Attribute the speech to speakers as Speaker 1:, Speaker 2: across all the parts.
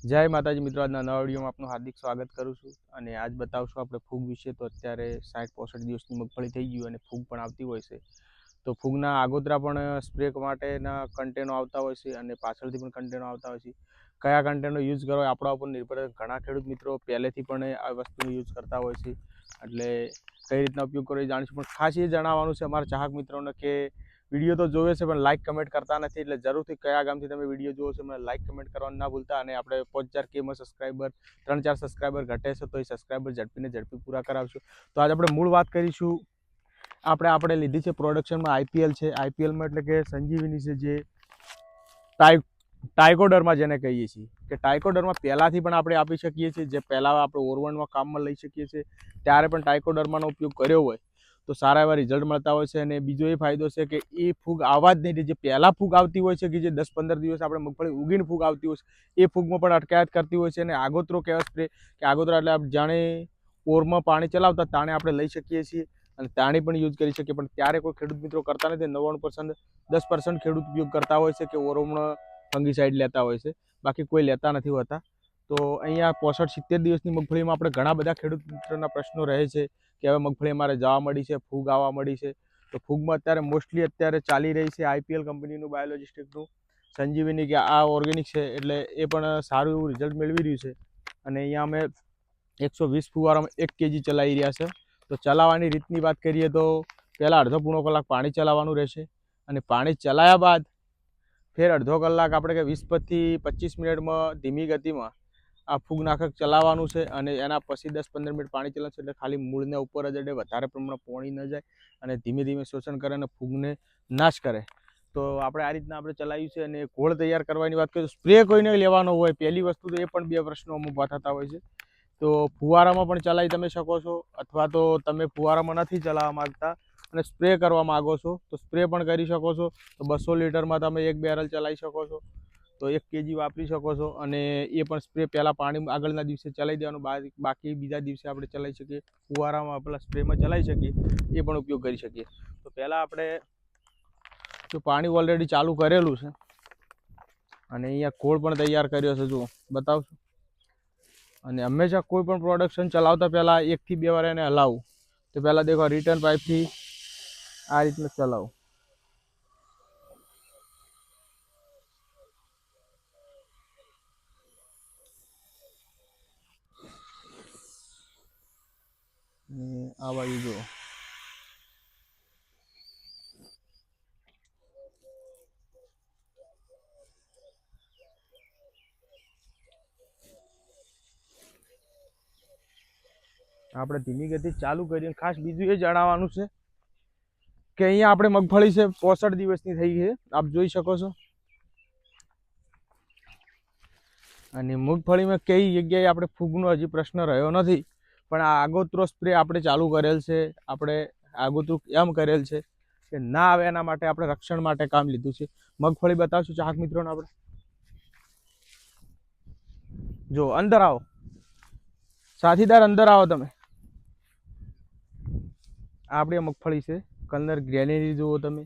Speaker 1: જય માતાજી મિત્રો, આજના નવા વિડીયોમાં આપનું હાર્દિક સ્વાગત કરું છું અને આજ બતાવશું આપણે ફૂગ વિશે। તો અત્યારે 60-65 દિવસની મગફળી થઈ ગઈ અને ફૂગ પણ આવતી હોય છે, તો ફૂગના આગોતરા પણ સ્પ્રે માટેના કન્ટેનો આવતા હોય છે અને પાછળથી પણ કન્ટેનો આવતા હોય છે। કયા કન્ટેનો યુઝ કરો આપણા ઉપર નિર્ભર। ઘણા ખેડૂત મિત્રો પહેલેથી પણ આ વસ્તુનો યુઝ કરતા હોય છે, એટલે કઈ રીતના ઉપયોગ કરો એ જાણીશું। પણ ખાસ એ જણાવવાનું છે અમારા ચાહક મિત્રોને કે વિડીયો તો જોવે છે પણ લાઇક કમેન્ટ કરતા નથી, એટલે જરૂરથી કયા ગામથી તમે વિડીયો જોવો છો મને લાઇક કમેન્ટ કરવાનું ના ભૂલતા। અને આપણે 5000 કેમાં સબસ્ક્રાઈબર 3-4 સબસ્ક્રાઈબર ઘટે છે, તો એ સબસ્ક્રાઈબર ઝડપી પૂરા કરાવશું। તો આજે આપણે મૂળ વાત કરીશું। આપણે લીધી છે પ્રોડક્શનમાં આઈપીએલ છે। આઈપીએલમાં એટલે કે સંજીવની છે, જે ટાઇકોડરમાં જેને કહીએ છીએ કે ટાઇકોડરમાં પહેલાંથી પણ આપણે આપી શકીએ છીએ। જે પહેલાં આપણે ઓરવણમાં કામમાં લઈ શકીએ છીએ ત્યારે પણ ટાઇકોડરમાનો ઉપયોગ કર્યો હોય તો સારા એવા રિઝલ્ટ મળતા હોય છે। અને બીજો એ ફાયદો છે કે એ ફૂગ આવવા જ નહીં દે। જે પહેલાં ફૂગ આવતી હોય છે કે જે 10-15 દિવસ આપણે મગફળી ઉગીને ફૂગ આવતી હોય છે, એ ફૂગમાં પણ અટકાયત કરતી હોય છે। અને આગોતરો કહેવાય સ્પ્રે કે આગોતરા એટલે જાણે ઓરમાં પાણી ચલાવતા તાણે આપણે લઈ શકીએ છીએ અને તાણે પણ યુઝ કરી શકીએ, પણ ત્યારે કોઈ ખેડૂત મિત્રો કરતા નથી। 99% 10% ખેડૂત ઉપયોગ કરતા હોય છે કે ઓરમણ ફંગીસાઇડ લેતા હોય છે, બાકી કોઈ લેતા નથી હોતા। તો અહીંયા 65-70 દિવસની મગફળીમાં આપણે ઘણા બધા ખેડૂત મિત્રોના પ્રશ્નો રહે છે કે હવે મગફળી અમારે જવા મળી છે, ફૂગ આવવા મળી છે। તો ફૂગમાં અત્યારે મોસ્ટલી અત્યારે ચાલી રહી છે આઈપીએલ કંપનીનું બાયોલોજિસ્ટિકનું સંજીવની, કે આ ઓર્ગેનિક છે, એટલે એ પણ સારું એવું રિઝલ્ટ મેળવી રહ્યું છે। અને અહીંયા અમે 120 ફુવારામાં 1 kg ચલાવી રહ્યા છે। તો ચલાવવાની રીતની વાત કરીએ તો પહેલાં અડધો-પોણો કલાક પાણી ચલાવવાનું રહેશે અને પાણી ચલાવ્યા બાદ ફેર અડધો કલાક આપણે કે 20 થી 25 મિનિટમાં ધીમી ગતિમાં આ ફૂગનાશક ચલાવવાનું છે। અને એના પછી 10-15 મિનિટ પાણી ચલાવશે એટલે ખાલી મૂળને ઉપર જ અડે, વધારે પ્રમાણમાં પોણી ન જાય અને ધીમે ધીમે શોષણ કરે અને ફૂગને નાશ કરે। તો આપણે આ રીતના આપણે ચલાવ્યું છે। અને ઘોળ તૈયાર કરવાની વાત કરીએ તો સ્પ્રે કોઈને લેવાનો હોય, પહેલી વસ્તુ તો એ પણ 2 પ્રશ્નો અમુક ઊભા થતા હોય છે। તો ફુવારામાં પણ ચલાવી તમે શકો છો, અથવા તો તમે ફુવારામાં નથી ચલાવવા માગતા અને સ્પ્રે કરવા માગો છો તો સ્પ્રે પણ કરી શકો છો। તો 200 લીટરમાં તમે 1 બેરલ ચલાવી શકો છો, તો 1 kg વાપરી શકો છો। અને એ પણ સ્પ્રે પહેલાં પાણી આગળના દિવસે ચલાવી દેવાનું, બાકી બીજા દિવસે આપણે ચલાવી શકીએ, ફુવારામાં પેલા સ્પ્રેમાં ચલાવી શકીએ, એ પણ ઉપયોગ કરી શકીએ। તો પહેલાં આપણે જો પાણી ઓલરેડી ચાલુ કરેલું છે અને અહીંયા ખોળ પણ તૈયાર કર્યો છે, જુઓ બતાવશું। અને હંમેશા કોઈ પણ પ્રોડક્શન ચલાવતા પહેલાં 1 થી 2 વાર એને હલાવું। તો પહેલાં દેખો રિટર્ન પાઇપથી આ રીતનું ચલાવું, આ બાજુ જુઓ આપણે ધીમી ગતિ ચાલુ કરીને। ખાસ બીજું એ જણાવવાનું છે કે અહીંયા આપણે મગફળી છે 65 દિવસની થઈ છે, આપ જોઈ શકો છો। અને મગફળીમાં કઈ જગ્યાએ આપણે ફૂગનો હજી પ્રશ્ન રહ્યો નથી, પણ આ આગોતરો સ્પ્રે આપણે ચાલુ કરેલ છે। આપણે આગોતરું એમ કરેલ છે કે ના આવે એના માટે આપણે રક્ષણ માટે કામ લીધું છે। મગફળી બતાવશું ચાહક મિત્રોને। આપણે જો અંદર આવો સાથીદાર, અંદર આવો તમે। આપણી મગફળી છે, કલર ગ્રેનેરી જુઓ તમે,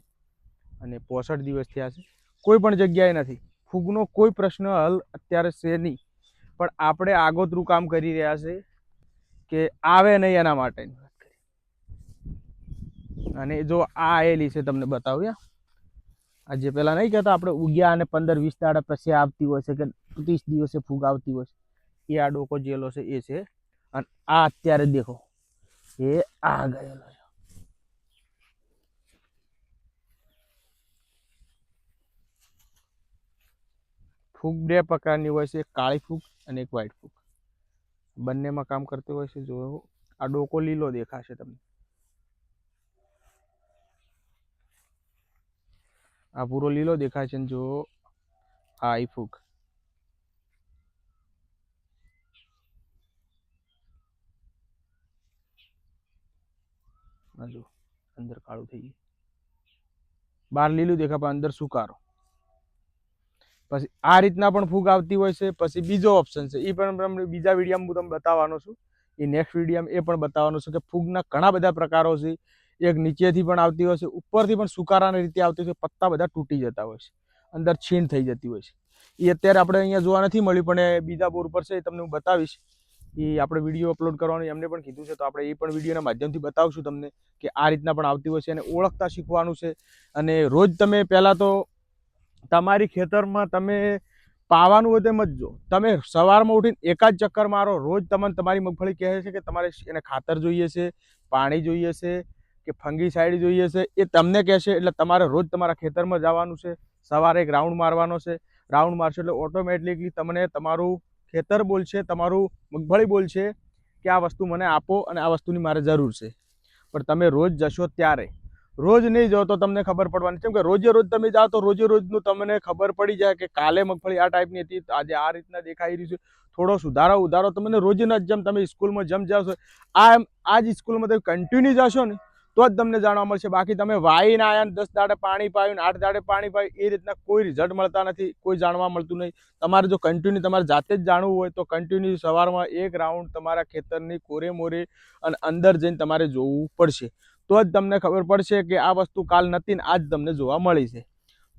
Speaker 1: અને 65 દિવસ થયા છે, કોઈ પણ જગ્યાએ નથી ફૂગનો કોઈ પ્રશ્ન હલ અત્યારે છે નહીં, પણ આપણે આગોતરું કામ કરી રહ્યા છે કે આવે નહીં એના માટે। અને જો આ આવેલી છે, તમને બતાવ્યા આ જે પેલા નહીં કહેતા આપણે ઉગ્યા અને 15-20 દાડા પછી આવતી હોય છે કે 30 દિવસે ફૂગ આવતી હોય છે, એ આ ડોકો જેલો છે એ છે। અને આ અત્યારે દેખો એ આ ગયેલો છે। ફૂગ 2 પ્રકારની હોય છે, એક કાળી ફૂગ અને એક વ્હાઈટ ફૂગ, બંનેમાં કામ કરતી હોય છે। જો આ ડોકો લીલો દેખાશે તમને, આ પૂરો લીલો દેખાય છે, જો આ આઈ ફૂગ। જો અંદર કાળું થઈ ગયું, બહાર લીલું દેખાય પણ અંદર સુકારો। પછી આ રીતના પણ ફૂગ આવતી હોય છે। પછી બીજો ઓપ્શન છે, એ પણ તમને બીજા વિડીયોમાં હું તમને બતાવવાનો છું, એ નેક્સ્ટ વિડીયોમાં એ પણ બતાવવાનું છે કે ફૂગના ઘણા બધા પ્રકારો છે। એક નીચેથી પણ આવતી હોય છે, ઉપરથી પણ સુકારાની રીતે આવતી હોય છે, પત્તા બધા તૂટી જતા હોય છે, અંદર છીણ થઈ જતી હોય છે, એ અત્યારે આપણે અહીંયા જોવા નથી મળ્યું, પણ એ બીજા બોર પર છે, એ તમને હું બતાવીશ. એ આપણે વિડીયો અપલોડ કરવાનું એમને પણ કીધું છે, તો આપણે એ પણ વિડીયોના માધ્યમથી બતાવશું તમને કે આ રીતના પણ આવતી હોય છે અને ઓળખતા શીખવાનું છે. અને રોજ તમે પહેલાં તો તમારી ખેતરમાં તમે પાવાનું હોય તેમ જ જો તમે સવારમાં ઉઠીને એક જ ચક્કર મારો. રોજ તમને તમારી મગફળી કહે છે કે તમારે એને ખાતર જોઈએ છે, પાણી જોઈએ છે કે ફંગીસાઇડ જોઈએ છે, એ તમને કહેશે. એટલે તમારે રોજ તમારા ખેતરમાં જવાનું છે, સવારે એક રાઉન્ડ મારવાનો છે. રાઉન્ડ મારશો એટલે ઓટોમેટિકલી તમને તમારું ખેતર બોલશે, તમારું મગફળી બોલશે કે આ વસ્તુ મને આપો અને આ વસ્તુની મારે જરૂર છે. પણ તમે રોજ જશો ત્યારે, રોજ નહીં જાઓ તો તમને ખબર પડવાની. કેમ કે રોજે રોજ તમે જાઓ તો રોજે રોજનું તમને ખબર પડી જાય કે કાલે મગફળી આ ટાઈપની હતી, આજે આ રીતના દેખાઈ રહી છે. થોડો સુધારો તમને રોજના જેમ તમે સ્કૂલમાં જેમ જાઓ છો આ જ સ્કૂલમાં તમે કન્ટિન્યુ જશો ને તો જ તમને જાણવા મળશે. બાકી તમે વાઈને આવ્યા 10 દાડે પાણી પાયું, 8 દાડે પાણી પાયું, એ રીતના કોઈ રિઝલ્ટ મળતા નથી, કોઈ જાણવા મળતું નહીં. તમારે જો કન્ટિન્યુ તમારે જાતે જ જાણવું હોય તો કન્ટિન્યુ સવારમાં એક રાઉન્ડ તમારા ખેતરની કોરે મોરે અને અંદર જઈને તમારે જોવું પડશે. તો જ તમને ખબર પડશે કે આ વસ્તુ કાલ નથી ને આજ તમને જોવા મળી છે.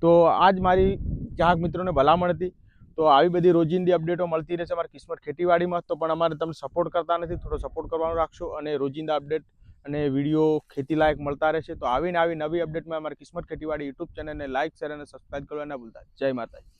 Speaker 1: તો આજ મારી ચાહક મિત્રોને ભલામણ હતી. તો આવી બધી રોજિંદી અપડેટો મળતી રહેશે અમારી કિસ્મત ખેતીવાડીમાં. તો પણ અમારે તમે સપોર્ટ કરતા નથી, થોડો સપોર્ટ કરવાનું રાખશો અને રોજિંદા અપડેટ અને વિડીયો ખેતીલાયક મળતા રહેશે. તો આવી નવી અપડેટમાં અમારી કિસ્મત ખેતીવાડી યુટ્યુબ ચેનલને લાઇક, શેર અને સબસ્ક્રાઈબ કરવા ના ભૂલતા. જય માતાજી.